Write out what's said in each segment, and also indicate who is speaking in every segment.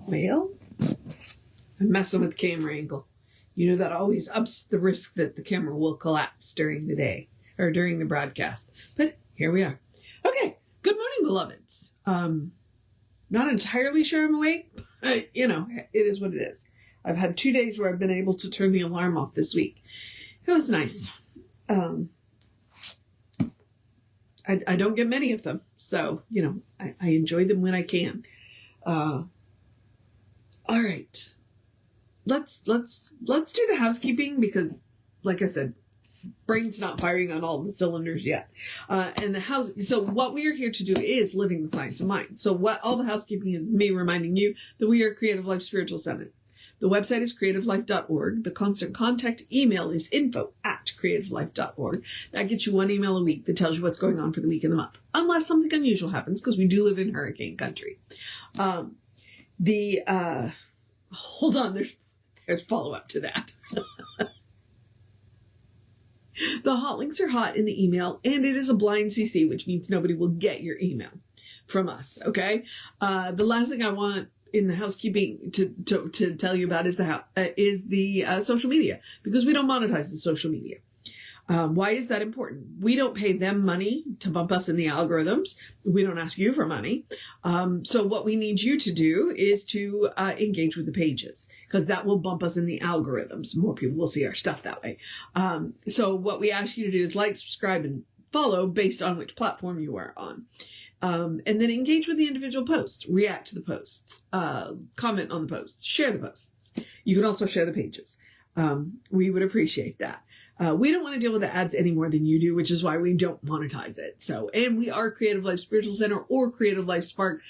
Speaker 1: Well, I'm messing with the camera angle. You know, that always ups the risk that the camera will collapse during the day or during the broadcast. But here we are. Okay. Good morning, beloveds. Not entirely sure I'm awake, but, you know, it is what it is. I've had 2 days where I've been able to turn the alarm off this week. It was nice. I don't get many of them. So, you know, I enjoy them when I can. All right. Let's do the housekeeping because, like I said, brain's not firing on all the cylinders yet. So what we are here to do is living the science of mind. So what all the housekeeping is me reminding you that we are Creative Life Spiritual Center. The website is creativelife.org. The constant contact email is info@creativelife.org. That gets you one email a week that tells you what's going on for the week and the month. Unless something unusual happens, because we do live in hurricane country. Hold on, there's follow-up to that. The hot links are hot in the email, and it is a blind CC, which means nobody will get your email from us, okay? The last thing I want in the housekeeping to tell you about is the social media, because we don't monetize the social media. Why is that important? We don't pay them money to bump us in the algorithms. We don't ask you for money. So what we need you to do is to engage with the pages, because that will bump us in the algorithms. More people will see our stuff that way. So what we ask you to do is like, subscribe, and follow based on which platform you are on. And then engage with the individual posts, react to the posts, comment on the posts, share the posts. You can also share the pages. We would appreciate that. We don't want to deal with the ads any more than you do, which is why we don't monetize it. So, and we are Creative Life Spiritual Center or Creative Life Spark.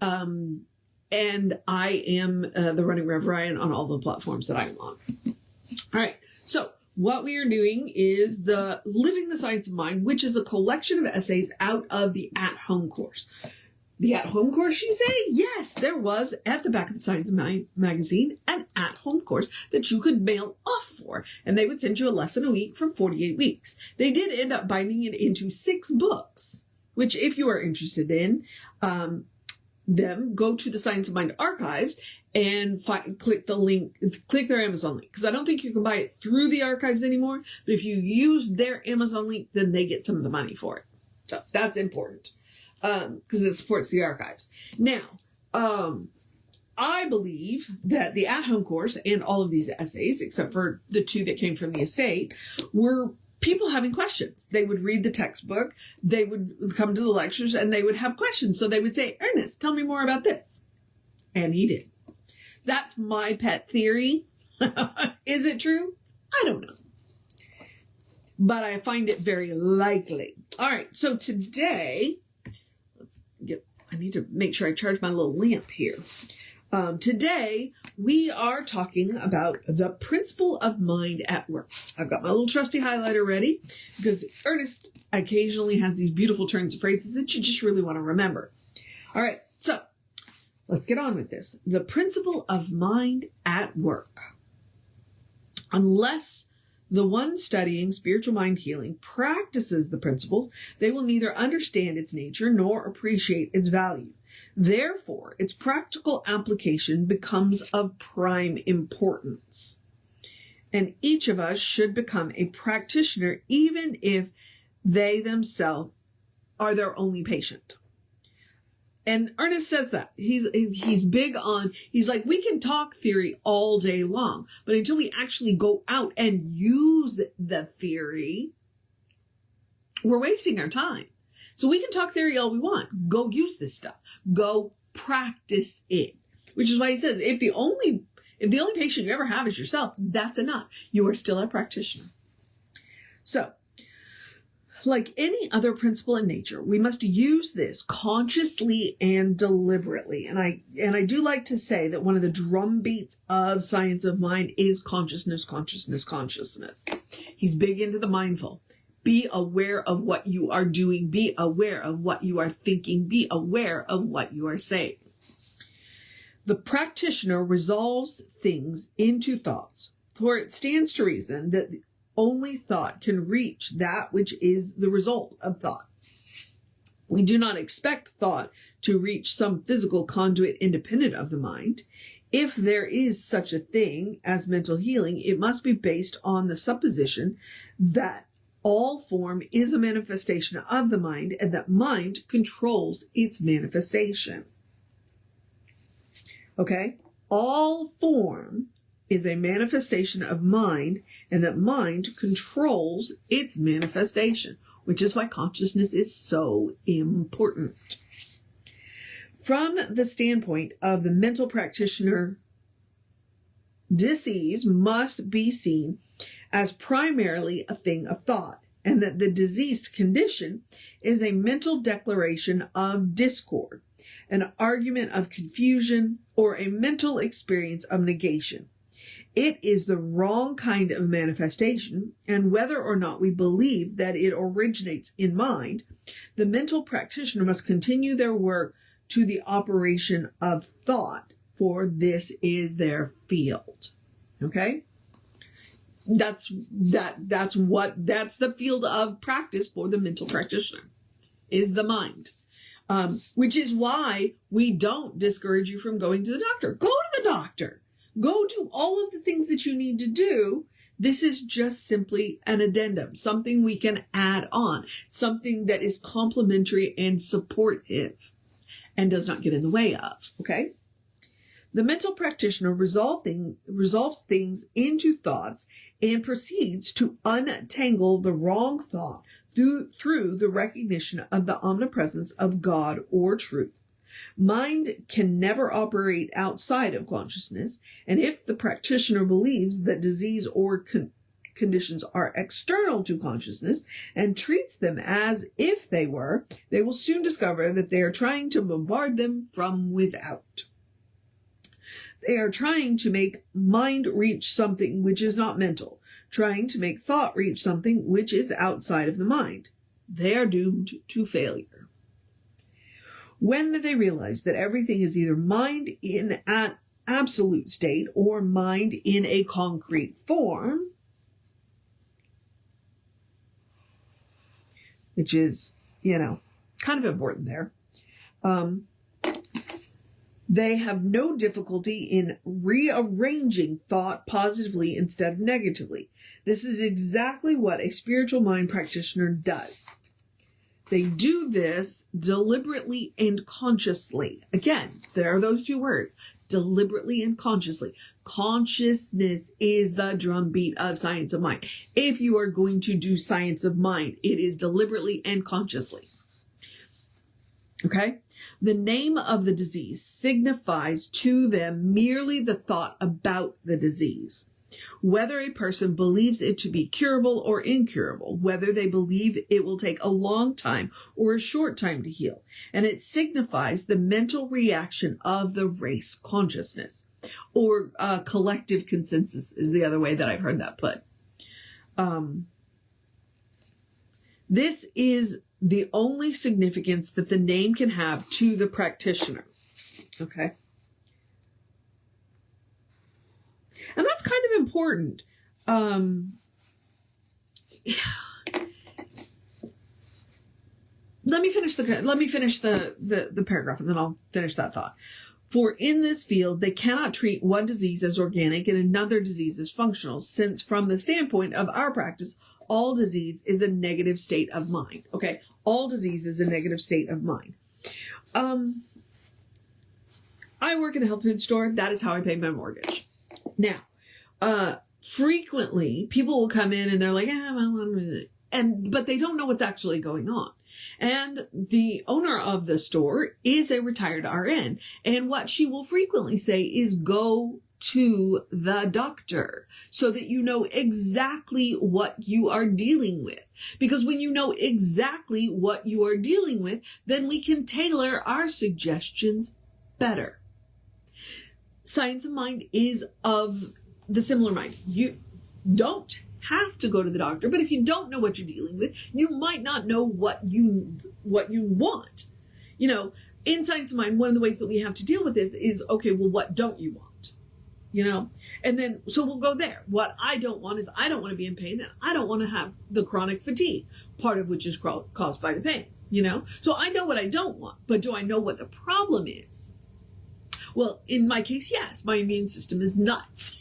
Speaker 1: And I am the running Rev Ryan on all the platforms that I'm on. All right. So what we are doing is the Living the Science of Mind, which is a collection of essays out of the at-home course. The at-home course, you say? Yes, there was at the back of the Science of Mind magazine an at-home course that you could mail off for, and they would send you a lesson a week for 48 weeks. They did end up binding it into 6 books, which if you are interested in them, go to the Science of Mind archives and click the link, click their Amazon link, because I don't think you can buy it through the archives anymore, but if you use their Amazon link, then they get some of the money for it. So that's important. Because it supports the archives. Now, I believe that the at-home course and all of these essays, except for the 2 that came from the estate, were people having questions. They would read the textbook, they would come to the lectures, and they would have questions. So they would say, Ernest, tell me more about this. And he did. That's my pet theory. Is it true? I don't know. But I find it very likely. All right, so today... I need to make sure I charge my little lamp here. Today, we are talking about the principle of mind at work. I've got my little trusty highlighter ready because Ernest occasionally has these beautiful turns of phrases that you just really want to remember. All right, so let's get on with this. The principle of mind at work. Unless the one studying spiritual mind healing practices the principles, they will neither understand its nature nor appreciate its value. Therefore, its practical application becomes of prime importance. And each of us should become a practitioner, even if they themselves are their only patient. And Ernest says that. He's big on, he's like, we can talk theory all day long, but until we actually go out and use the theory, we're wasting our time. So we can talk theory all we want. Go use this stuff. Go practice it. Which is why he says, if the only patient you ever have is yourself, that's enough. You are still a practitioner. So, like any other principle in nature, we must use this consciously and deliberately. And I do like to say that one of the drum beats of Science of Mind is consciousness, consciousness, consciousness. He's big into the mindful. Be aware of what you are doing. Be aware of what you are thinking. Be aware of what you are saying. The practitioner resolves things into thoughts, for it stands to reason that only thought can reach that which is the result of thought. We do not expect thought to reach some physical conduit independent of the mind. If there is such a thing as mental healing, it must be based on the supposition that all form is a manifestation of the mind and that mind controls its manifestation. Okay? All form is a manifestation of mind and that mind controls its manifestation, which is why consciousness is so important. From the standpoint of the mental practitioner, disease must be seen as primarily a thing of thought, and that the diseased condition is a mental declaration of discord, an argument of confusion, or a mental experience of negation. It is the wrong kind of manifestation, and whether or not we believe that it originates in mind, the mental practitioner must continue their work to the operation of thought, for this is their field. Okay? That's the field of practice for the mental practitioner, is the mind. Which is why we don't discourage you from going to the doctor. Go to the doctor. Go do all of the things that you need to do. This is just simply an addendum, something we can add on, something that is complementary and supportive and does not get in the way of, okay? The mental practitioner resolves things into thoughts and proceeds to untangle the wrong thought through the recognition of the omnipresence of God or truth. Mind can never operate outside of consciousness, and if the practitioner believes that disease or conditions are external to consciousness and treats them as if they were, they will soon discover that they are trying to bombard them from without. They are trying to make mind reach something which is not mental, trying to make thought reach something which is outside of the mind. They are doomed to failure. When they realize that everything is either mind in an absolute state or mind in a concrete form, which is, kind of important there, they have no difficulty in rearranging thought positively instead of negatively. This is exactly what a spiritual mind practitioner does. They do this deliberately and consciously. Again, there are those two words, deliberately and consciously. Consciousness is the drumbeat of science of mind. If you are going to do science of mind, it is deliberately and consciously. Okay? The name of the disease signifies to them merely the thought about the disease. Whether a person believes it to be curable or incurable, whether they believe it will take a long time or a short time to heal, and it signifies the mental reaction of the race consciousness, or collective consensus is the other way that I've heard that put. This is the only significance that the name can have to the practitioner. Okay? And that's kind of important. Let me finish the paragraph and then I'll finish that thought. For in this field, they cannot treat one disease as organic and another disease as functional, since from the standpoint of our practice, all disease is a negative state of mind. Okay, all disease is a negative state of mind. I work in a health food store. That is how I pay my mortgage. Now, frequently people will come in and they're like, but they don't know what's actually going on. And the owner of the store is a retired RN. And what she will frequently say is go to the doctor so that you know exactly what you are dealing with. Because when you know exactly what you are dealing with, then we can tailor our suggestions better. Science of mind is of the similar mind. You don't have to go to the doctor, but if you don't know what you're dealing with, you might not know what you want. In science of mind, one of the ways that we have to deal with this is, okay, well, what don't you want? And then, so we'll go there. What I don't want is I don't want to be in pain and I don't want to have the chronic fatigue, part of which is caused by the pain. So I know what I don't want, but do I know what the problem is? Well, in my case, yes, my immune system is nuts.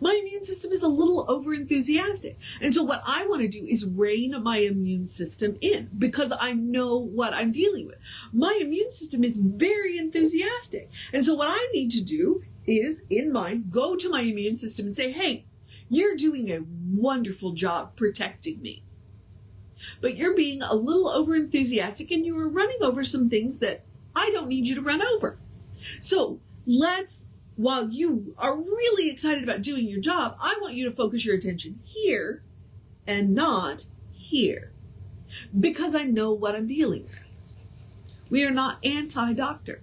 Speaker 1: My immune system is a little overenthusiastic. And so what I want to do is rein my immune system in because I know what I'm dealing with. My immune system is very enthusiastic. And so what I need to do is, in mind, go to my immune system and say, hey, you're doing a wonderful job protecting me. But you're being a little overenthusiastic and you are running over some things that I don't need you to run over. So while you are really excited about doing your job, I want you to focus your attention here and not here because I know what I'm dealing with. We are not anti-doctor.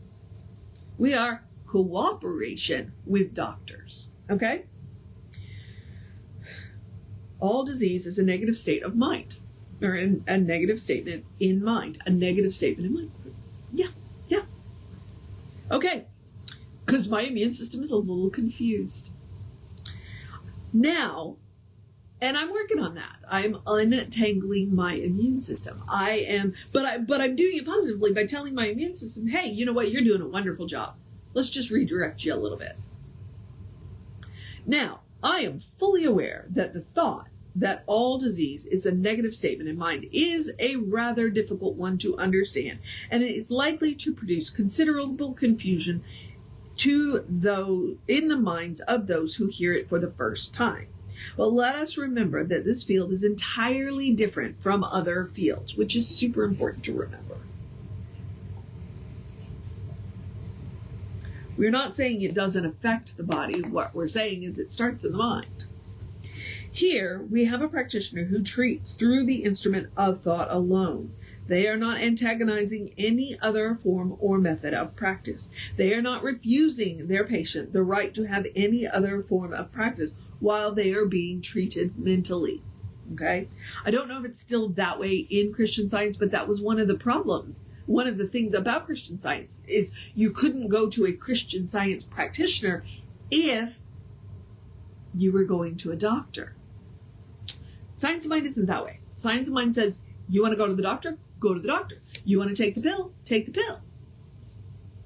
Speaker 1: We are cooperation with doctors. Okay? All disease is a negative state of mind, or a negative statement in mind. A negative statement in mind. Yeah. Okay. Because my immune system is a little confused. Now, and I'm working on that. I'm untangling my immune system. But I'm doing it positively by telling my immune system, hey, you know what? You're doing a wonderful job. Let's just redirect you a little bit. Now, I am fully aware that the thought that all disease is a negative statement in mind is a rather difficult one to understand, and it is likely to produce considerable confusion in the minds of those who hear it for the first time. But let us remember that this field is entirely different from other fields, which is super important to remember. We're not saying it doesn't affect the body. What we're saying is it starts in the mind. Here, we have a practitioner who treats through the instrument of thought alone. They are not antagonizing any other form or method of practice. They are not refusing their patient the right to have any other form of practice while they are being treated mentally. Okay? I don't know if it's still that way in Christian Science, but that was one of the problems. One of the things about Christian Science is you couldn't go to a Christian Science practitioner if you were going to a doctor. Science of mind isn't that way. Science of mind says, you want to go to the doctor? Go to the doctor. You want to take the pill? Take the pill.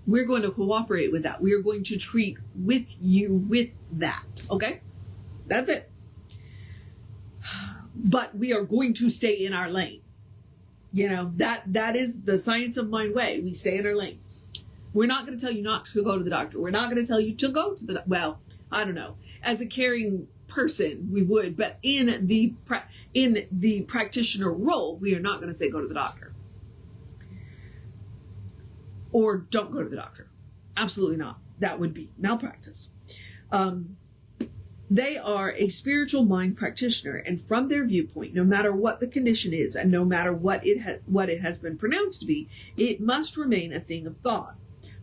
Speaker 1: We're going to cooperate with that. We are going to treat with you with that. Okay? That's it. But we are going to stay in our lane. That is the science of mind way. We stay in our lane. We're not going to tell you not to go to the doctor. We're not going to tell you to go to the, well, I don't know. As a caring person, we would, but in the practitioner role, we are not going to say go to the doctor. Or don't go to the doctor. Absolutely not. That would be malpractice. They are a spiritual mind practitioner, and from their viewpoint, no matter what the condition is, and no matter what it has been pronounced to be, it must remain a thing of thought.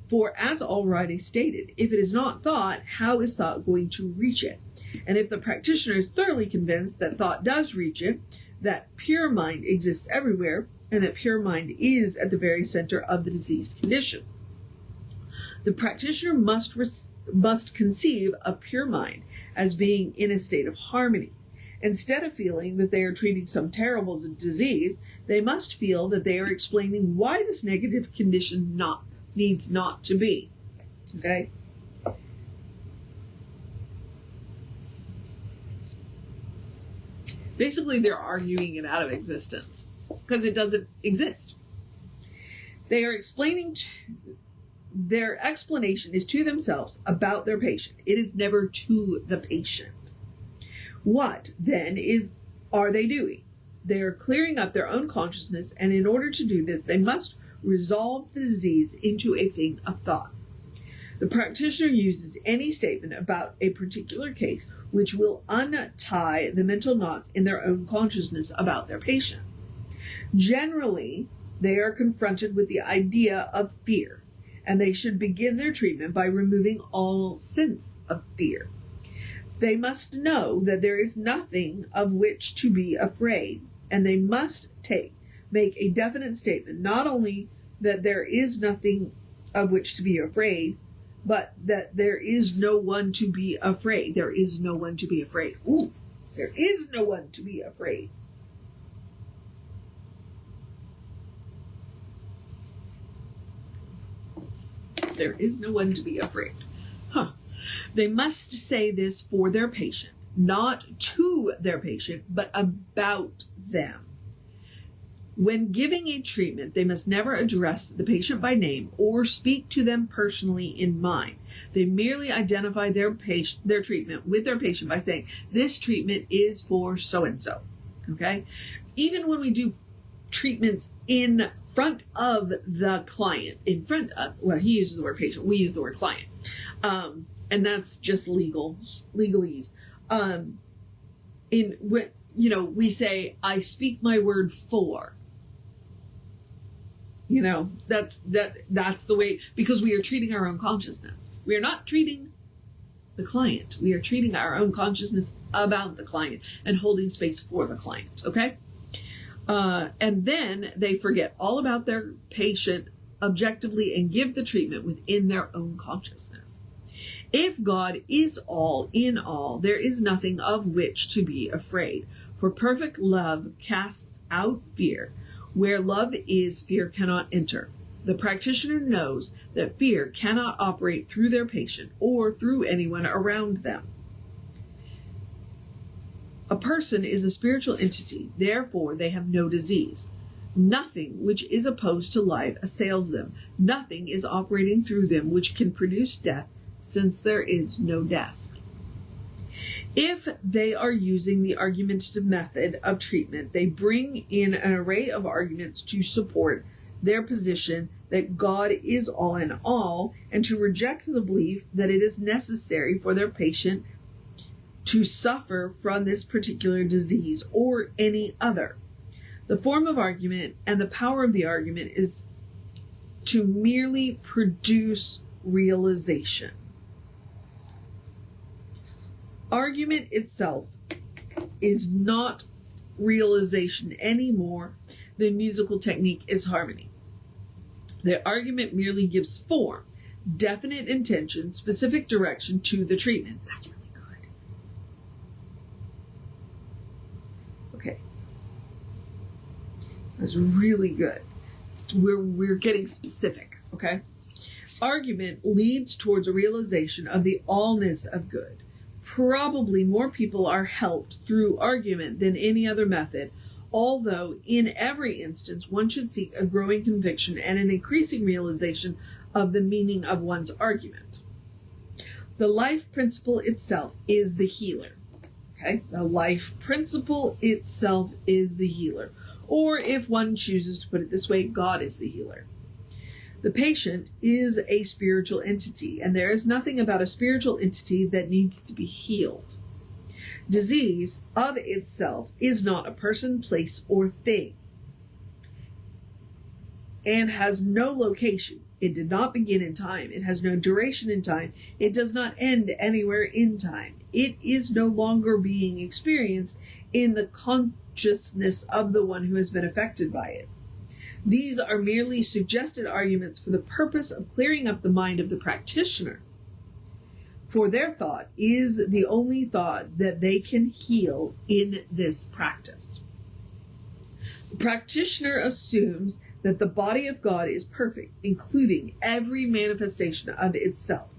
Speaker 1: For as already stated, if it is not thought, how is thought going to reach it? And if the practitioner is thoroughly convinced that thought does reach it, that pure mind exists everywhere, and that pure mind is at the very center of the diseased condition, the practitioner must conceive of pure mind as being in a state of harmony. Instead of feeling that they are treating some terrible disease, they must feel that they are explaining why this negative condition needs not to be. Okay? Basically, they're arguing it out of existence because it doesn't exist. They are their explanation is to themselves about their patient. It is never to the patient. What, then, are they doing? They are clearing up their own consciousness, and in order to do this, they must resolve the disease into a thing of thought. The practitioner uses any statement about a particular case which will untie the mental knots in their own consciousness about their patient. Generally, they are confronted with the idea of fear, and they should begin their treatment by removing all sense of fear. They must know that there is nothing of which to be afraid, and they must make a definite statement, not only that there is nothing of which to be afraid, but that there is no one to be afraid. There is no one to be afraid. Ooh, there is no one to be afraid. There is no one to be afraid. They must say this for their patient, not to their patient, but about them. When giving a treatment, they must never address the patient by name or speak to them personally in mind. They merely identify their treatment with their patient by saying, this treatment is for so-and-so. Okay? Even when we do treatments in front of the client, he uses the word patient, we use the word client. And that's just legalese. We say, I speak my word for. That's the way, because we are treating our own consciousness. We are not treating the client. We are treating our own consciousness about the client and holding space for the client. Okay? And then they forget all about their patient objectively and give the treatment within their own consciousness. If God is all in all, there is nothing of which to be afraid. For perfect love casts out fear. Where love is, fear cannot enter. The practitioner knows that fear cannot operate through their patient or through anyone around them. A person is a spiritual entity, therefore they have no disease. Nothing which is opposed to life assails them. Nothing is operating through them which can produce death, since there is no death. If they are using the argumentative method of treatment, they bring in an array of arguments to support their position that God is all in all, and to reject the belief that it is necessary for their patient to suffer from this particular disease or any other. The form of argument and the power of the argument is to merely produce realization. Argument itself is not realization any more than musical technique is harmony. The argument merely gives form, definite intention, specific direction to the treatment. That's really good. Okay. That's really good. We're getting specific, okay? Argument leads towards a realization of the allness of good. Probably more people are helped through argument than any other method, although in every instance one should seek a growing conviction and an increasing realization of the meaning of one's argument. The life principle itself is the healer. Okay? The life principle itself is the healer. Or if one chooses to put it this way, God is the healer. The patient is a spiritual entity, and there is nothing about a spiritual entity that needs to be healed. Disease of itself is not a person, place, or thing, and has no location. It did not begin in time. It has no duration in time. It does not end anywhere in time. It is no longer being experienced in the consciousness of the one who has been affected by it. These are merely suggested arguments for the purpose of clearing up the mind of the practitioner, for their thought is the only thought that they can heal in this practice. The practitioner assumes that the body of God is perfect, including every manifestation of itself.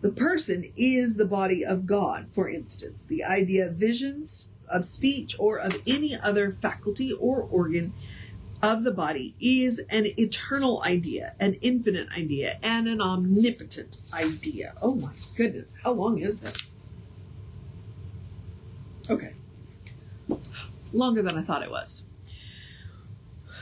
Speaker 1: The person is the body of God, for instance. The idea of visions, of speech, or of any other faculty or organ of the body is an eternal idea, an infinite idea, and an omnipotent idea. Oh my goodness, how long is this? Okay. Longer than I thought it was.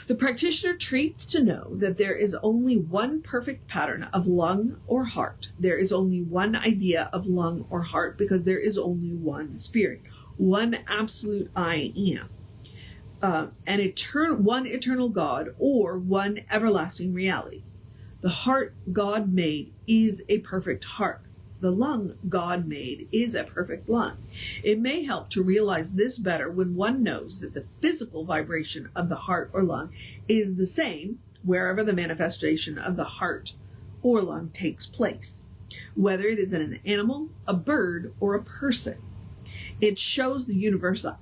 Speaker 1: The practitioner treats to know that there is only one perfect pattern of lung or heart. There is only one idea of lung or heart because there is only one spirit, one absolute I am. One eternal God or one everlasting reality. The heart God made is a perfect heart. The lung God made is a perfect lung. It may help to realize this better when one knows that the physical vibration of the heart or lung is the same wherever the manifestation of the heart or lung takes place, whether it is in an animal, a bird, or a person. It shows the universality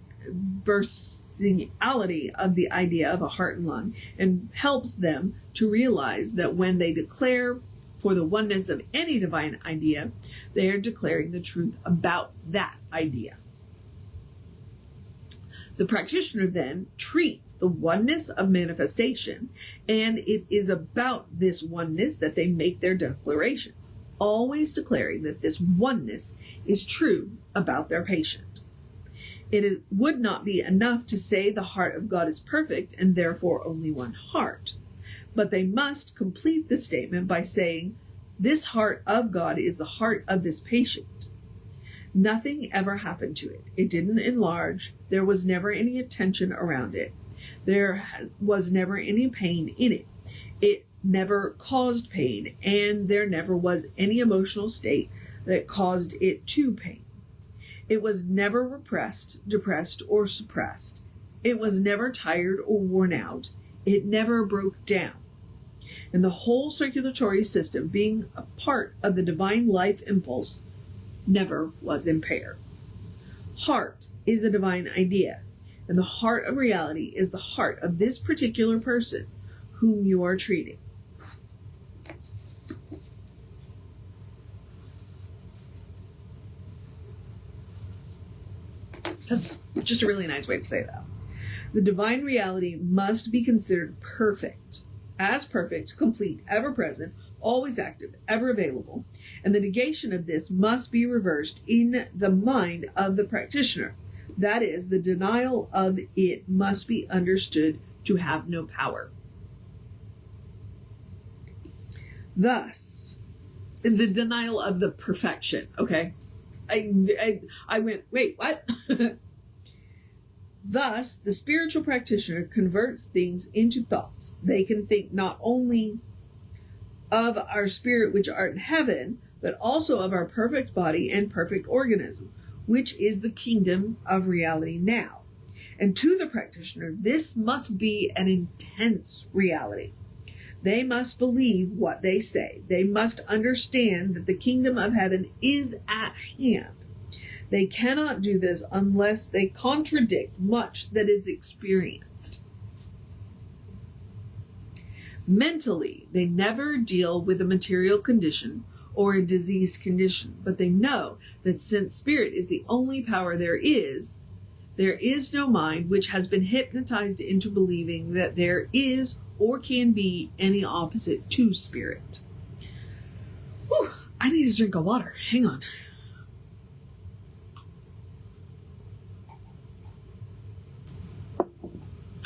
Speaker 1: essentiality of the idea of a heart and lung, and helps them to realize that when they declare for the oneness of any divine idea, they are declaring the truth about that idea. The practitioner then treats the oneness of manifestation, and it is about this oneness that they make their declaration, always declaring that this oneness is true about their patient. It would not be enough to say the heart of God is perfect and therefore only one heart, but they must complete the statement by saying, this heart of God is the heart of this patient. Nothing ever happened to it. It didn't enlarge. There was never any attention around it. There was never any pain in it. It never caused pain, and there never was any emotional state that caused it to pain. It was never repressed, depressed, or suppressed. It was never tired or worn out. It never broke down. And the whole circulatory system, being a part of the divine life impulse, never was impaired. Heart is a divine idea, and the heart of reality is the heart of this particular person whom you are treating. That's just a really nice way to say that. The divine reality must be considered perfect, as perfect, complete, ever present, always active, ever available, and the negation of this must be reversed in the mind of the practitioner. That is, the denial of it must be understood to have no power. Thus, the denial of the perfection, okay? I went, wait, what? Thus, the spiritual practitioner converts things into thoughts. They can think not only of our spirit which art in heaven, but also of our perfect body and perfect organism, which is the kingdom of reality now. And to the practitioner, this must be an intense reality. They must believe what they say. They must understand that the kingdom of heaven is at hand. They cannot do this unless they contradict much that is experienced. Mentally, they never deal with a material condition or a diseased condition, but they know that since spirit is the only power there is no mind which has been hypnotized into believing that there is or can be any opposite to spirit. Whew, I need a drink of water. Hang on.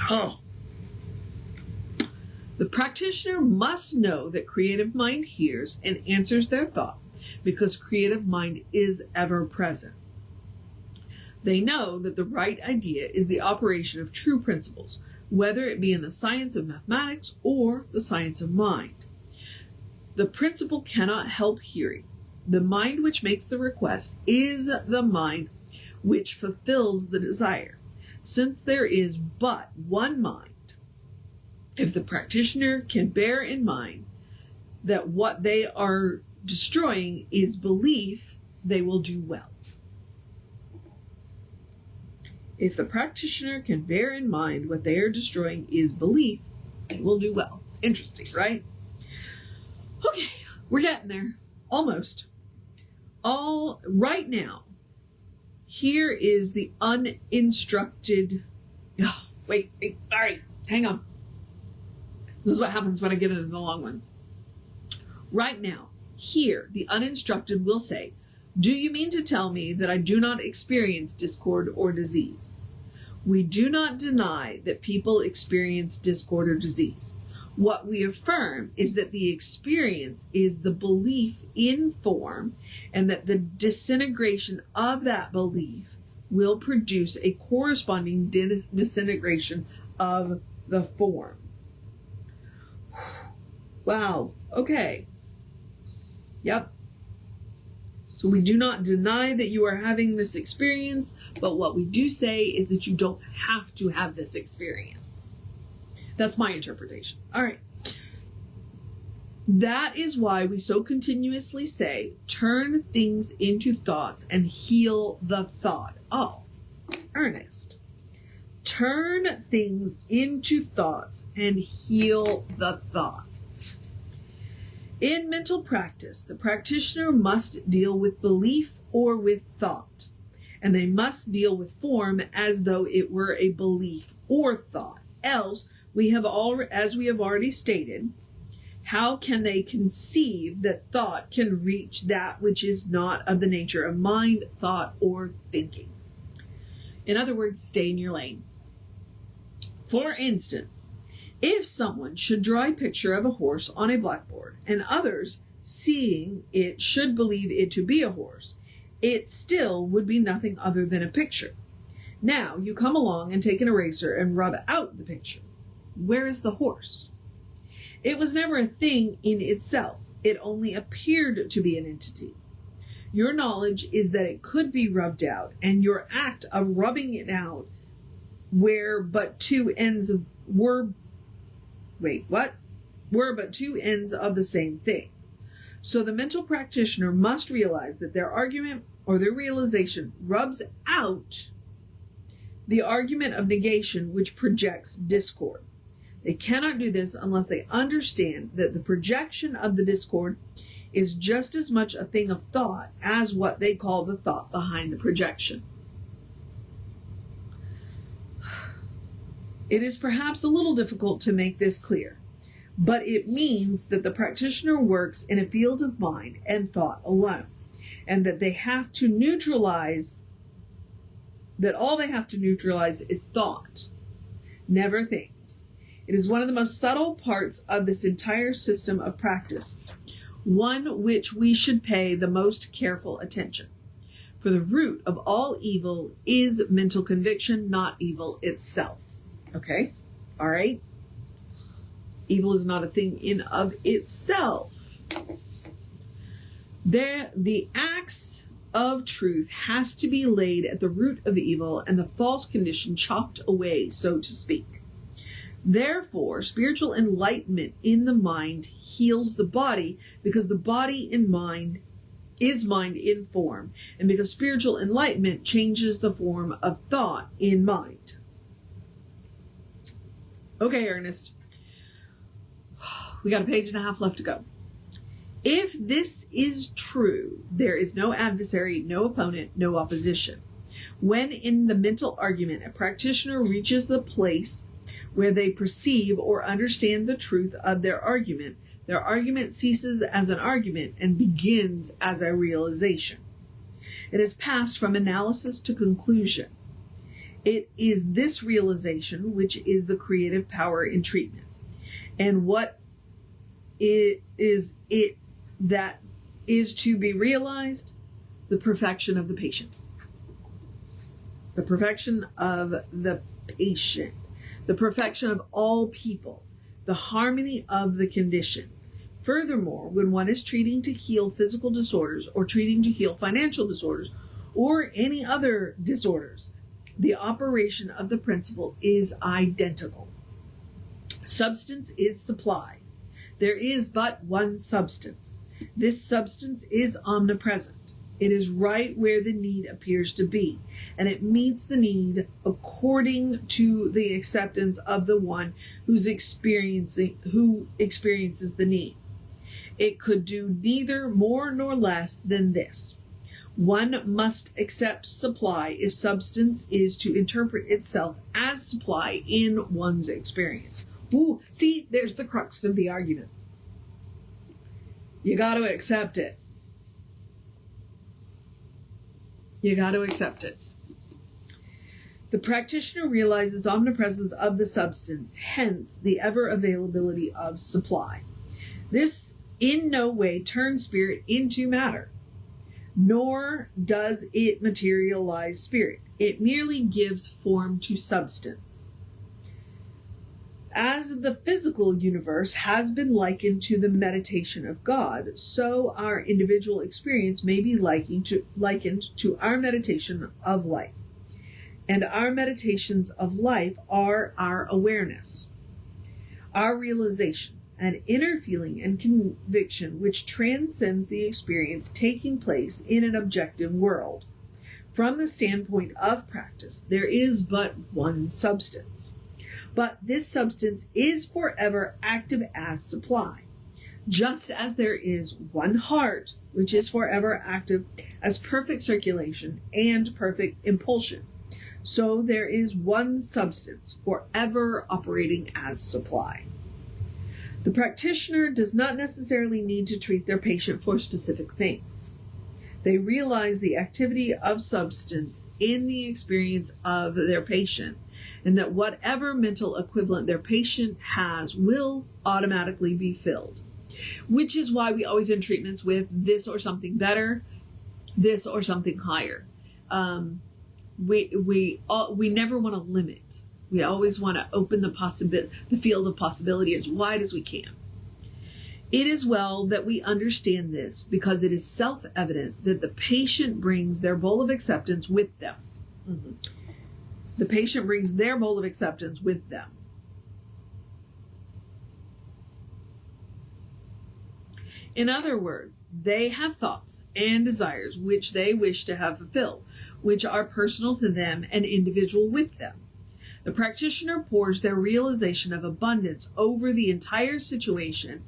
Speaker 1: Oh. The practitioner must know that creative mind hears and answers their thought because creative mind is ever present. They know that the right idea is the operation of true principles, whether it be in the science of mathematics or the science of mind. The principle cannot help hearing. The mind which makes the request is the mind which fulfills the desire. Since there is but one mind, if the practitioner can bear in mind that what they are destroying is belief, they will do well. If the practitioner can bear in mind what they are destroying is belief, they will do well. Interesting, right? Okay, we're getting there. Almost. Right now, here is the uninstructed... Oh, wait, all right, hang on. This is what happens when I get into the long ones. Right now, here, the uninstructed will say, do you mean to tell me that I do not experience discord or disease? We do not deny that people experience discord or disease. What we affirm is that the experience is the belief in form, and that the disintegration of that belief will produce a corresponding disintegration of the form. Wow. Okay. Yep. So we do not deny that you are having this experience, but what we do say is that you don't have to have this experience. That's my interpretation. All right. That is why we so continuously say, turn things into thoughts and heal the thought. Oh, Ernest. turn things into thoughts and heal the thought. In mental practice, the practitioner must deal with belief or with thought, and they must deal with form as though it were a belief or thought. Else, as we have already stated, how can they conceive that thought can reach that which is not of the nature of mind, thought, or thinking? In other words, stay in your lane. For instance, if someone should draw a picture of a horse on a blackboard, and others, seeing it, should believe it to be a horse, it still would be nothing other than a picture. Now you come along and take an eraser and rub out the picture. Where is the horse? It was never a thing in itself. It only appeared to be an entity. Your knowledge is that it could be rubbed out, and your act of rubbing it out were but two ends of the same thing. So the mental practitioner must realize that their argument or their realization rubs out the argument of negation, which projects discord. They cannot do this unless they understand that the projection of the discord is just as much a thing of thought as what they call the thought behind the projection. It is perhaps a little difficult to make this clear, but it means that the practitioner works in a field of mind and thought alone, and that all they have to neutralize is thought, never things. It is one of the most subtle parts of this entire system of practice, one which we should pay the most careful attention. For the root of all evil is mental conviction, not evil itself. Okay? All right? Evil is not a thing in of itself. The axe of truth has to be laid at the root of evil and the false condition chopped away, so to speak. Therefore, spiritual enlightenment in the mind heals the body, because the body in mind is mind in form, and because spiritual enlightenment changes the form of thought in mind. Okay, Ernest. We got a page and a half left to go. If this is true, there is no adversary, no opponent, no opposition. When in the mental argument, a practitioner reaches the place where they perceive or understand the truth of their argument ceases as an argument and begins as a realization. It has passed from analysis to conclusion. It is this realization which is the creative power in treatment. And what it is that is to be realized? The perfection of the patient. The perfection of the patient. The perfection of all people. The harmony of the condition. Furthermore, when one is treating to heal physical disorders or treating to heal financial disorders or any other disorders, the operation of the principle is identical. Substance is supply. There is but one substance. This substance is omnipresent. It is right where the need appears to be, and it meets the need according to the acceptance of the one who experiences the need. It could do neither more nor less than this. One must accept supply if substance is to interpret itself as supply in one's experience. Ooh, see, there's the crux of the argument. You got to accept it. You got to accept it. The practitioner realizes omnipresence of the substance, hence the ever availability of supply. This in no way turns spirit into matter, nor does it materialize spirit. It merely gives form to substance. As the physical universe has been likened to the meditation of God, so our individual experience may be likened to our meditation of life. And our meditations of life are our awareness, our realization, an inner feeling and conviction which transcends the experience taking place in an objective world. From the standpoint of practice, there is but one substance. But this substance is forever active as supply. Just as there is one heart, which is forever active as perfect circulation and perfect impulsion, so there is one substance forever operating as supply. The practitioner does not necessarily need to treat their patient for specific things. They realize the activity of substance in the experience of their patient, and that whatever mental equivalent their patient has will automatically be filled. Which is why we always end treatments with this or something better, this or something higher. We never want to limit. We always want to open the field of possibility as wide as we can. It is well that we understand this, because it is self-evident that the patient brings their bowl of acceptance with them. The patient brings their bowl of acceptance with them. In other words, they have thoughts and desires which they wish to have fulfilled, which are personal to them and individual with them. The practitioner pours their realization of abundance over the entire situation,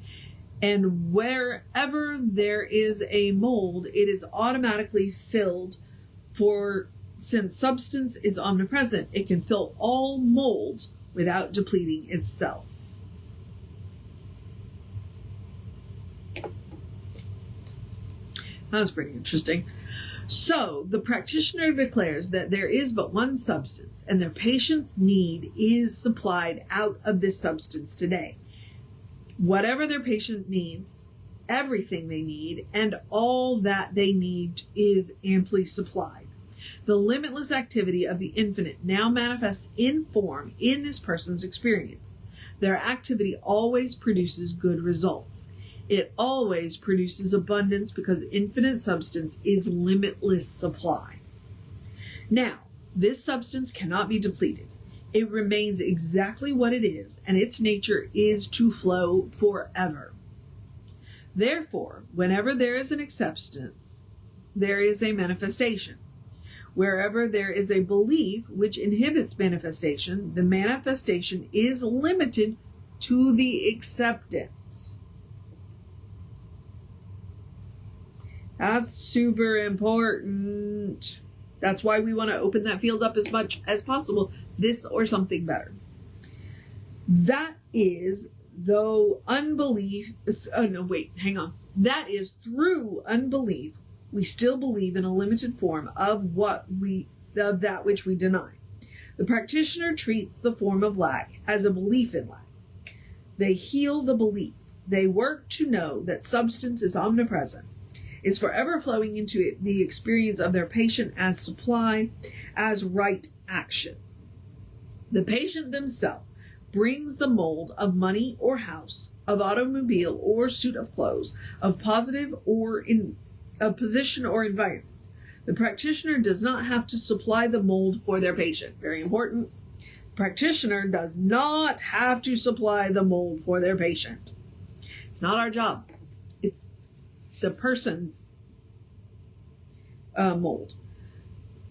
Speaker 1: and wherever there is a mold, it is automatically filled, for since substance is omnipresent, it can fill all molds without depleting itself. That was pretty interesting. So, the practitioner declares that there is but one substance, and their patient's need is supplied out of this substance today. Whatever their patient needs, everything they need, and all that they need is amply supplied. The limitless activity of the infinite now manifests in form in this person's experience. Their activity always produces good results. It always produces abundance, because infinite substance is limitless supply. Now, this substance cannot be depleted. It remains exactly what it is, and its nature is to flow forever. Therefore, whenever there is an acceptance, there is a manifestation. Wherever there is a belief which inhibits manifestation, the manifestation is limited to the acceptance. That's super important. That's why we want to open that field up as much as possible. This or something better. That is, though unbelief, That is, through unbelief, we still believe in a limited form of that which we deny. The practitioner treats the form of lack as a belief in lack. They heal the belief. They work to know that substance is omnipresent, is forever flowing into the experience of their patient as supply, as right action. The patient themselves brings the mold of money or house, of automobile or suit of clothes, of positive or of position or environment. The practitioner does not have to supply the mold for their patient. Very important. The practitioner does not have to supply the mold for their patient. It's not our job. It's the person's mold.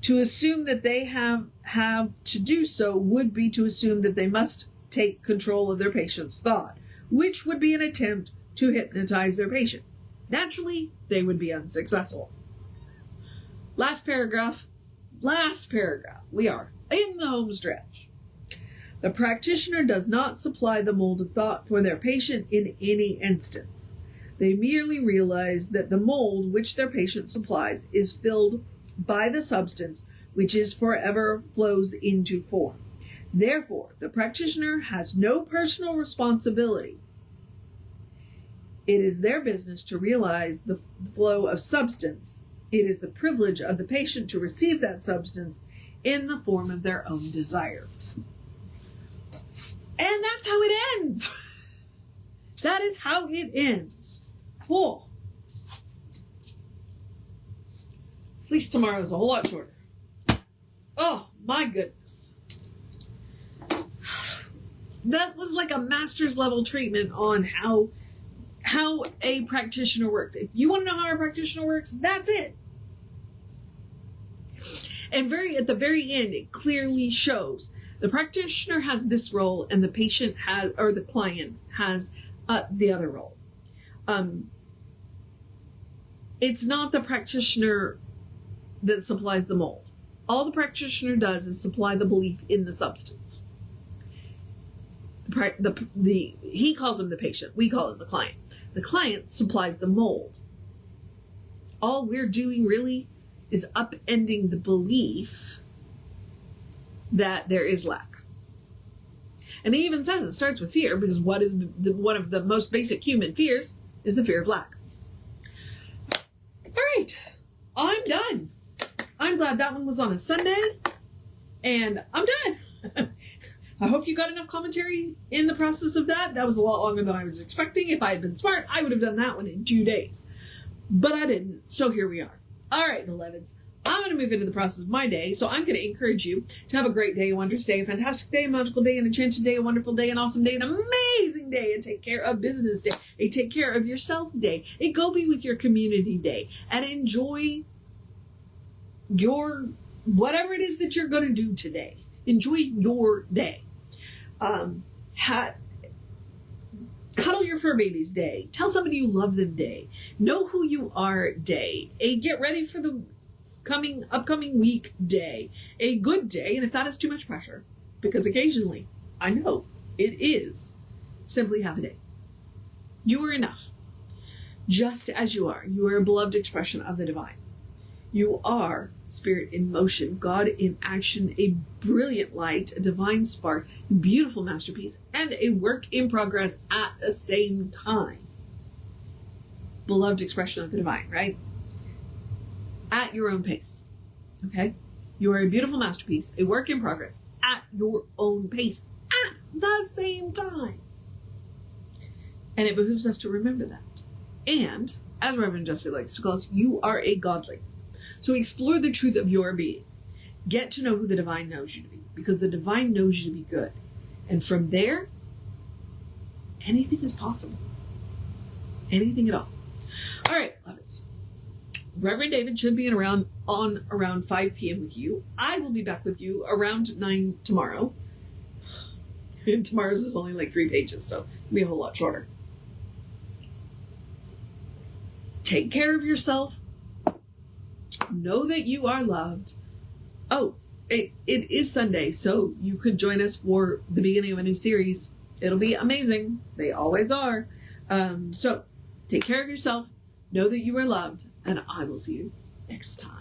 Speaker 1: To assume that they have to do so would be to assume that they must take control of their patient's thought, which would be an attempt to hypnotize their patient. Naturally, they would be unsuccessful. Last paragraph. We are in the home stretch. The practitioner does not supply the mold of thought for their patient in any instance. They merely realize that the mold which their patient supplies is filled by the substance which is forever flows into form. Therefore, the practitioner has no personal responsibility. It is their business to realize the flow of substance. It is the privilege of the patient to receive that substance in the form of their own desire. And that's how it ends. That is how it ends. Cool. At least tomorrow is a whole lot shorter. Oh, my goodness. That was like a master's level treatment on how a practitioner works. If you want to know how a practitioner works, that's it. And at the very end, it clearly shows the practitioner has this role and the patient has, or the client has the other role. It's not the practitioner that supplies the mold. All the practitioner does is supply the belief in the substance. He calls him the patient. We call him the client. The client supplies the mold. All we're doing really is upending the belief that there is lack. And he even says it starts with fear, because one of the most basic human fears is the fear of lack. All right, I'm done. I'm glad that one was on a Sunday, and I'm done. I hope you got enough commentary in the process of that. That was a lot longer than I was expecting. If I had been smart, I would have done that one in 2 days. But I didn't, so here we are. All right, beloveds. I'm going to move into the process of my day, so I'm going to encourage you to have a great day, a wondrous day, a fantastic day, a magical day, an enchanted day, a wonderful day, an awesome day, an amazing day, a take care of business day, a take care of yourself day, a go be with your community day, and enjoy your, whatever it is that you're going to do today. Enjoy your day. Cuddle your fur babies day. Tell somebody you love them day. Know who you are day. A get ready for the upcoming week day. A good day, and if that is too much pressure, because occasionally, I know, it is, simply have a day. You are enough. Just as you are. You are a beloved expression of the divine. You are spirit in motion, God in action, a brilliant light, a divine spark, a beautiful masterpiece, and a work in progress at the same time. Beloved expression of the divine, right? At your own pace. Okay? You are a beautiful masterpiece, a work in progress, at your own pace, at the same time. And it behooves us to remember that. And, as Reverend Jesse likes to call us, you are a godling. So explore the truth of your being. Get to know who the divine knows you to be, because the divine knows you to be good. And from there, anything is possible. Anything at all. All right, loveds. Reverend David should be around 5 p.m. with you. I will be back with you around 9 tomorrow. And tomorrow's is only like 3 pages, so it'll be a whole lot shorter. Take care of yourself. Know that you are loved. Oh, it is Sunday, so you could join us for the beginning of a new series. It'll be amazing. They always are. So take care of yourself. Know that you are loved, and I will see you next time.